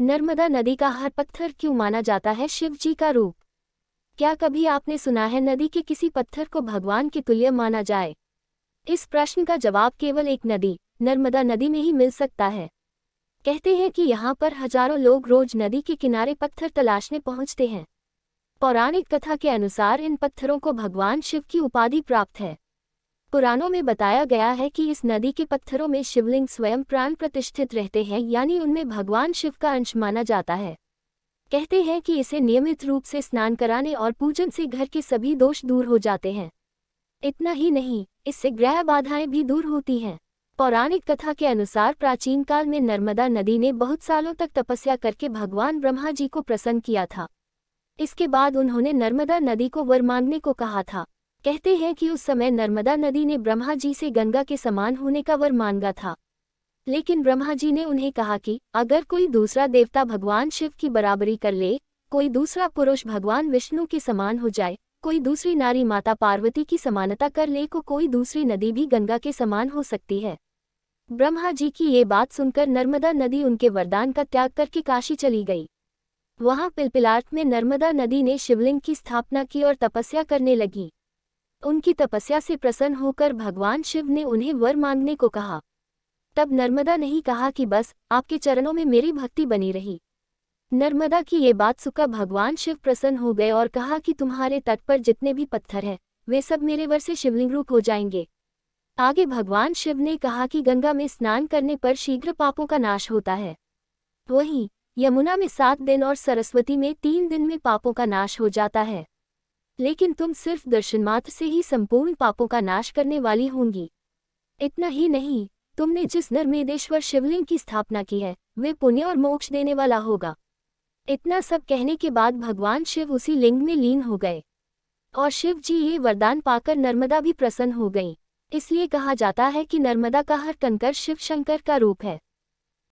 नर्मदा नदी का हर पत्थर क्यों माना जाता है शिव जी का रूप? क्या कभी आपने सुना है नदी के किसी पत्थर को भगवान के तुल्य माना जाए? इस प्रश्न का जवाब केवल एक नदी, नर्मदा नदी में ही मिल सकता है। कहते हैं कि यहाँ पर हजारों लोग रोज नदी के किनारे पत्थर तलाशने पहुँचते हैं। पौराणिक कथा के अनुसार इन पत्थरों को भगवान शिव की उपाधि प्राप्त है। पुराणों में बताया गया है कि इस नदी के पत्थरों में शिवलिंग स्वयं प्राण प्रतिष्ठित रहते हैं, यानी उनमें भगवान शिव का अंश माना जाता है। कहते हैं कि इसे नियमित रूप से स्नान कराने और पूजन से घर के सभी दोष दूर हो जाते हैं। इतना ही नहीं, इससे ग्रह बाधाएं भी दूर होती हैं। पौराणिक कथा के अनुसार प्राचीन काल में नर्मदा नदी ने बहुत सालों तक तपस्या करके भगवान ब्रह्मा जी को प्रसन्न किया था। इसके बाद उन्होंने नर्मदा नदी को वर मांगने को कहा था। कहते हैं कि उस समय नर्मदा नदी ने ब्रह्मा जी से गंगा के समान होने का वर मांगा था। लेकिन ब्रह्मा जी ने उन्हें कहा कि अगर कोई दूसरा देवता भगवान शिव की बराबरी कर ले, कोई दूसरा पुरुष भगवान विष्णु के समान हो जाए, कोई दूसरी नारी माता पार्वती की समानता कर ले, को कोई दूसरी नदी भी गंगा के समान हो सकती है। ब्रह्मा जी की ये बात सुनकर नर्मदा नदी उनके वरदान का त्याग करके काशी चली गई। वहां पिलपिलाट में नर्मदा नदी ने शिवलिंग की स्थापना की और तपस्या करने लगी। उनकी तपस्या से प्रसन्न होकर भगवान शिव ने उन्हें वर मांगने को कहा। तब नर्मदा ने ही कहा कि बस आपके चरणों में मेरी भक्ति बनी रही। नर्मदा की ये बात सुनकर भगवान शिव प्रसन्न हो गए और कहा कि तुम्हारे तट पर जितने भी पत्थर हैं, वे सब मेरे वर से शिवलिंग रूप हो जाएंगे। आगे भगवान शिव ने कहा कि गंगा में स्नान करने पर शीघ्र पापों का नाश होता है। वहीं यमुना में 7 दिन और सरस्वती में 3 दिन में पापों का नाश हो जाता है। लेकिन तुम सिर्फ दर्शन मात्र से ही संपूर्ण पापों का नाश करने वाली होंगी। इतना ही नहीं, तुमने जिस नर्मदेश्वर शिवलिंग की स्थापना की है, वे पुण्य और मोक्ष देने वाला होगा। इतना सब कहने के बाद भगवान शिव उसी लिंग में लीन हो गए और शिव जी ये वरदान पाकर नर्मदा भी प्रसन्न हो गईं। इसलिए कहा जाता है कि नर्मदा का हर कंकर शिव शंकर का रूप है।